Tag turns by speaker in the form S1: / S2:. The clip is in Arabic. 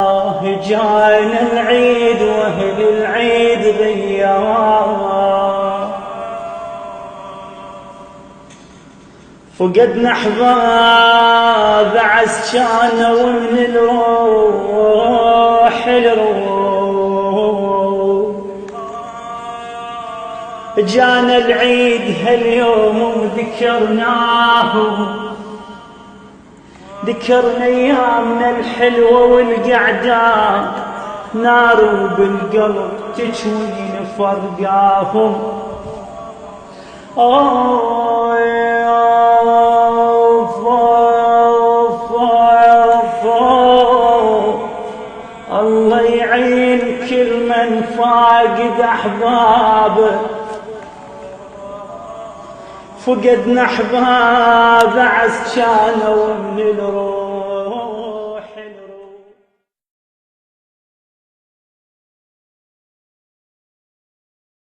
S1: جانا العيد واهل العيد غيار، فقدنا احباب عز كانوا من الروح الروح. جانا العيد هاليوم وذكرناهم، ذكرنا ايامنا الحلوه والقعدات، نار بالقلب تجوين فرقاهم. الله يعين كل من فاقد احبابه، فقدنا احباب عز كانوا من الروح.